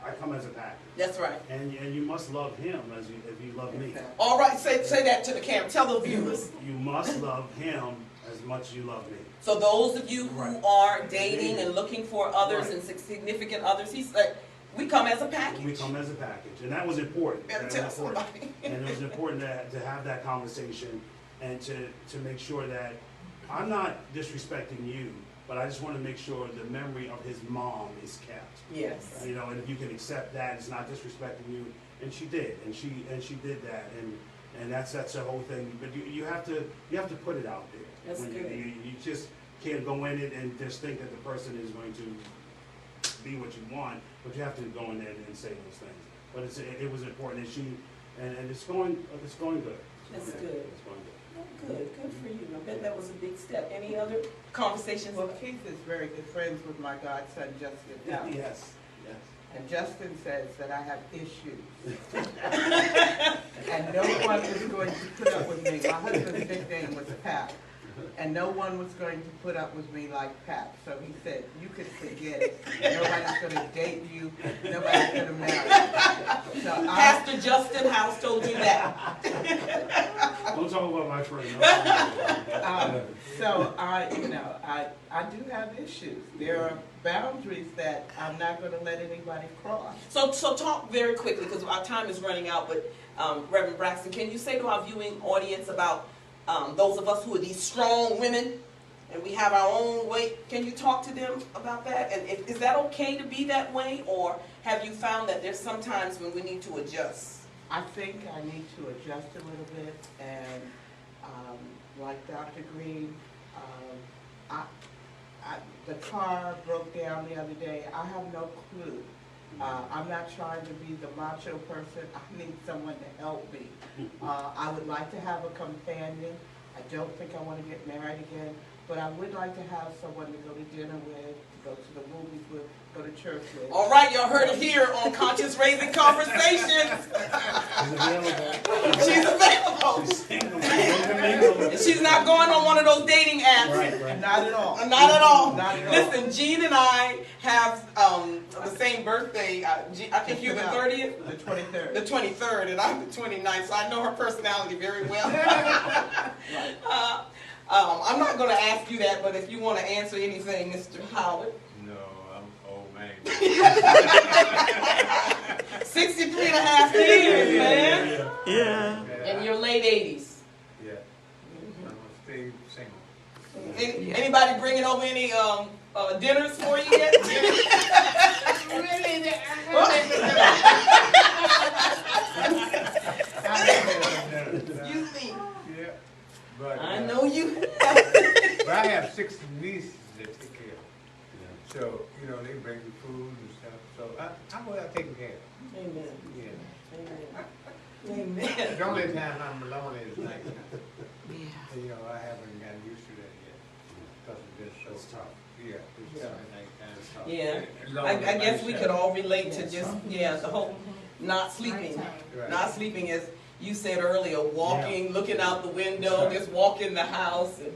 I come as a package, That's right. and you must love him as if you love me. All right, say that to the camera. Tell the viewers. You must love him as much as you love me. So those of you who Right. are dating and looking for others Right. and significant others, he's like, we come as a package. We come as a package, and that was important. Better That tell was important. somebody. And it was important to have that conversation and to make sure that I'm not disrespecting you, but I just want to make sure the memory of his mom is kept. Yes. And if you can accept that, it's not disrespecting you, and she did, and she did that, and that's the whole thing. But you have to put it out there. That's good. You just can't go in it and just think that the person is going to be what you want, but you have to go in there and say those things. But it was important, and it's going good. That's Okay. good. It's going good. Good for you. I bet that was a big step. Any other conversations? Well, Keith is very good friends with my godson Justin now. Yes. And Justin says that I have issues. And no one was going to put up with me. My husband's nickname was Pap. And no one was going to put up with me like Pap. So he said, you could forget it. Nobody's going to date you. Nobody's going to marry you. So Pastor Justin House told you that. Don't talk about my friend. I do have issues. There are boundaries that I'm not going to let anybody cross. So talk very quickly because our time is running out. But Reverend Braxton, can you say to our viewing audience about those of us who are these strong women and we have our own way? Can you talk to them about that? And is that okay to be that way, or have you found that there's some times when we need to adjust? I think I need to adjust a little bit, and like Dr. Green, the car broke down the other day. I have no clue. I'm not trying to be the macho person. I need someone to help me. I would like to have a companion, I don't think I want to get married again, but I would like to have someone to go to dinner with, to go to the movies with, go to church with. All right, y'all heard it here on Conscious Raising Conversations. She's available. She's single. And she's not going on one of those dating apps. Right. Not at all. Not at all. Not at all. Listen, Jean and I have the same birthday. I think you're the 30th, The 23rd. the 23rd, and I'm the 29th, so I know her personality very well. I'm not going to ask you that, but if you want to answer anything, Mr. Howard. No, I'm old man. 63 and a half years, man. Yeah. In your late 80s. Yeah. I'm gonna stay single. Anybody bringing over any dinners for you yet? You think? Yeah. But, I know you. But I have 6 nieces that take care of me. So, you know, they bring me food and stuff. So I'm well taken care of. Amen. Yeah. Amen. The Amen. only time I'm alone is night. Yeah. You know, I haven't gotten used to that yet. Because of this, so. It's tough. Yeah, it's Yeah. nighttime. Yeah. Alone I guess we myself. could all relate to just, the whole not sleeping. Right. Not sleeping, as you said earlier, walking, looking out the window, just walk in the house. And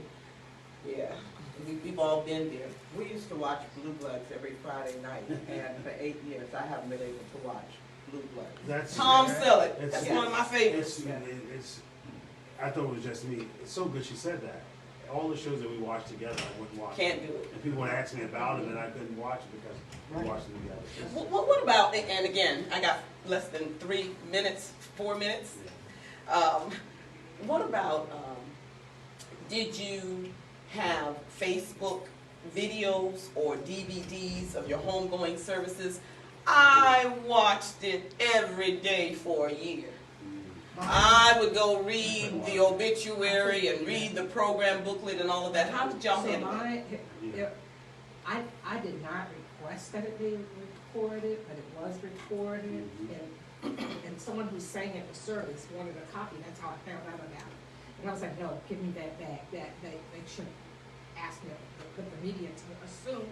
yeah, we've all been there. We used to watch Blue Bloods every Friday night, and for 8 years, I haven't been able to watch Blue Bloods. That's Tom Selleck, It's- that's one of my favorites. It's, I thought it was just me. It's so good she said that. All the shows that we watched together, I wouldn't watch. Can't do it. And people would ask me about them, and I couldn't watch it because we watched them together. It's- What about, and again, I got less than 3 minutes, 4 minutes. What about, did you have Facebook videos or DVDs of your homegoing services? I watched it every day for a year. I would go read the obituary and read the program booklet and all of that. How did y'all So handle that? I did not request that it be recorded, but it was recorded, and someone who sang at the service wanted a copy, that's how I found out about it. And I was like, no, give me that back, that, they shouldn't ask me, but the media to assume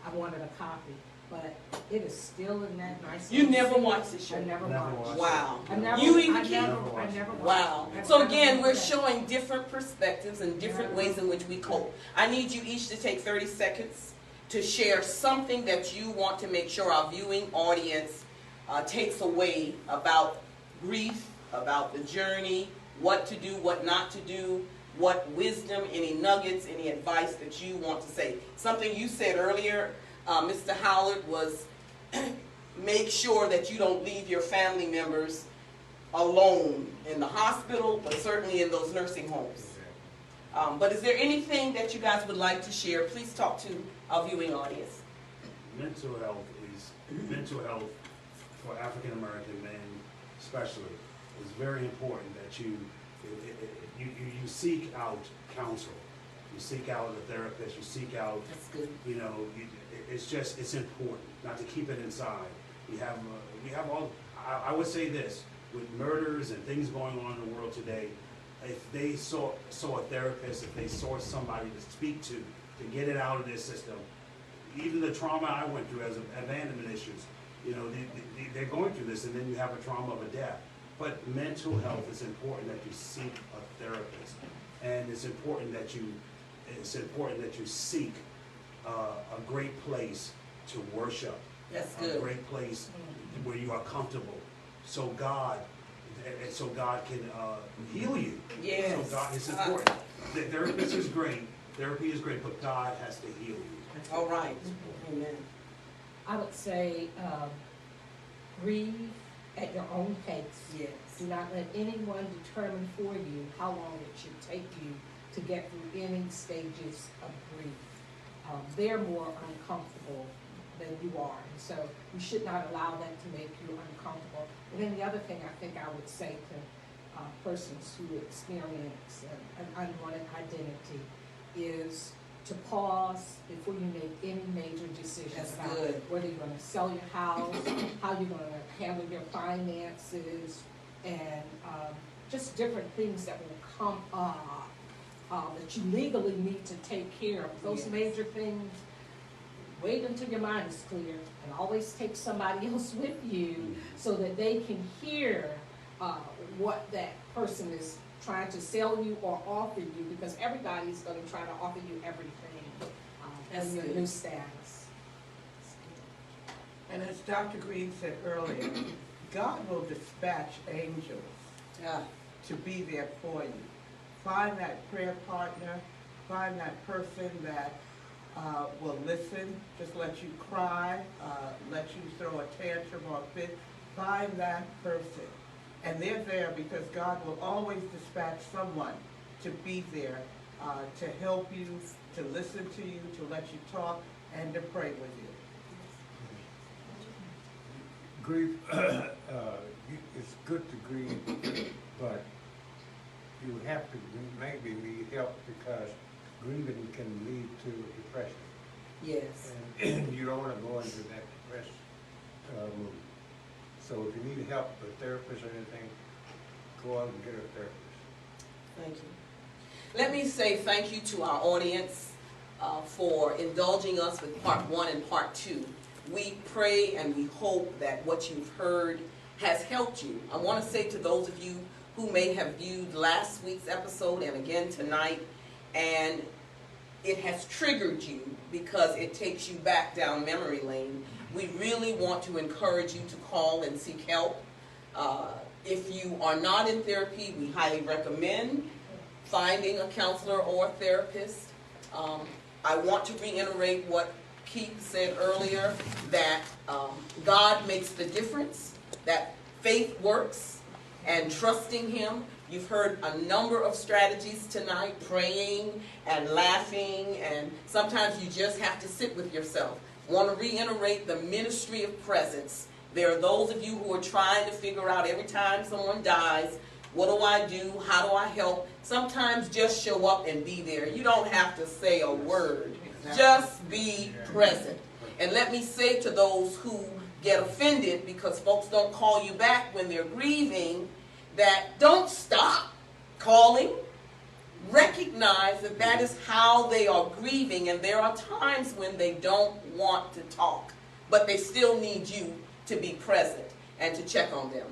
I wanted a copy, but it is still in that nice. You little never scene. watched the show? I never Never watched. watched. Wow. I never, You even I can't? never, I never watched. Wow. I So never again, we're watched that. showing different perspectives and different ways in which we cope. I need you each to take 30 seconds to share something that you want to make sure our viewing audience takes away about grief, about the journey, what to do, what not to do, what wisdom, any nuggets, any advice that you want to say. Something you said earlier, Mr. Howard, was make sure that you don't leave your family members alone in the hospital, but certainly in those nursing homes. But is there anything that you guys would like to share? Please talk to our viewing audience. Mental health for African American men especially is very important that you seek out counsel. You seek out a therapist, you seek out, That's good. it's important not to keep it inside. We have all, I would say this, with murders and things going on in the world today, if they saw a therapist, if they saw somebody to speak to get it out of their system, even the trauma I went through as abandonment issues, they're going through this, and then you have a trauma of a death. But mental health is important that you seek a therapist, and it's important that you seek a great place to worship, That's a good. great place where you are comfortable, so God can heal you. Yes. So God is important. The therapist is great. Therapy is great, but God has to heal you. All right. Amen. I would say, grieve at your own pace. Yes. Do not let anyone determine for you how long it should take you to get through any stages of grief. They're more uncomfortable than you are, and so you should not allow that to make you uncomfortable. And then the other thing I think I would say to persons who experience an unwanted identity is to pause before you make any major decisions That's about good. whether you're going to sell your house, how you're going to handle your finances, and just different things that will come up that you legally need to take care of. Those Yes. major things, wait until your mind is clear, and always take somebody else with you so that they can hear what that person is trying to sell you or offer you, because everybody's going to try to offer you everything That's in your good. new status. And as Dr. Green said earlier, God will dispatch angels Yeah. to be there for you. Find that prayer partner, find that person that will listen, just let you cry, let you throw a tantrum or a fit. Find that person. And they're there because God will always dispatch someone to be there, to help you, to listen to you, to let you talk, and to pray with you. Grief, it's good to grieve, but you have to maybe need help because grieving can lead to depression. Yes. And you don't want to go into that depressed mood. So if you need help, a therapist or anything, go out and get a therapist. Thank you. Let me say thank you to our audience for indulging us with part 1 and part 2. We pray and we hope that what you've heard has helped you. I want to say to those of you who may have viewed last week's episode and again tonight, and it has triggered you because it takes you back down memory lane, we really want to encourage you to call and seek help. If you are not in therapy, we highly recommend finding a counselor or a therapist. I want to reiterate what Keith said earlier, that God makes the difference, that faith works, and trusting Him. You've heard a number of strategies tonight, praying and laughing, and sometimes you just have to sit with yourself. Want to reiterate the ministry of presence. There are those of you who are trying to figure out every time someone dies, what do I do? How do I help? Sometimes just show up and be there. You don't have to say a word. Just be present. And let me say to those who get offended because folks don't call you back when they're grieving, that don't stop calling. Recognize that that is how they are grieving, and there are times when they don't want to talk, but they still need you to be present and to check on them.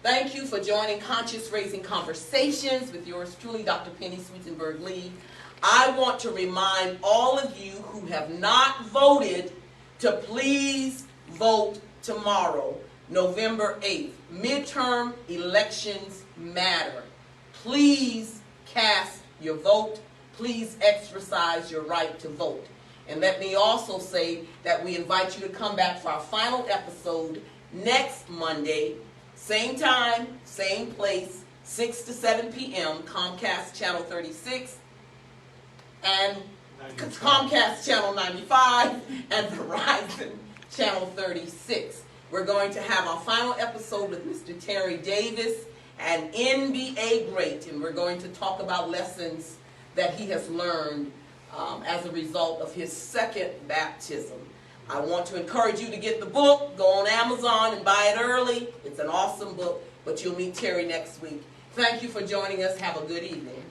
Thank you for joining Conscious Raising Conversations with yours truly, Dr. Penny Sweetsenberg-Lee. I want to remind all of you who have not voted to please vote tomorrow, November 8th. Midterm elections matter. Please cast your vote. Please exercise your right to vote. And let me also say that we invite you to come back for our final episode next Monday, same time, same place, 6 to 7 p.m., Comcast Channel 36, and Comcast Channel 95, and Verizon Channel 36. We're going to have our final episode with Mr. Terry Davis, an NBA great, and we're going to talk about lessons that he has learned as a result of his second baptism. I want to encourage you to get the book. Go on Amazon and buy it early. It's an awesome book, but you'll meet Terry next week. Thank you for joining us. Have a good evening.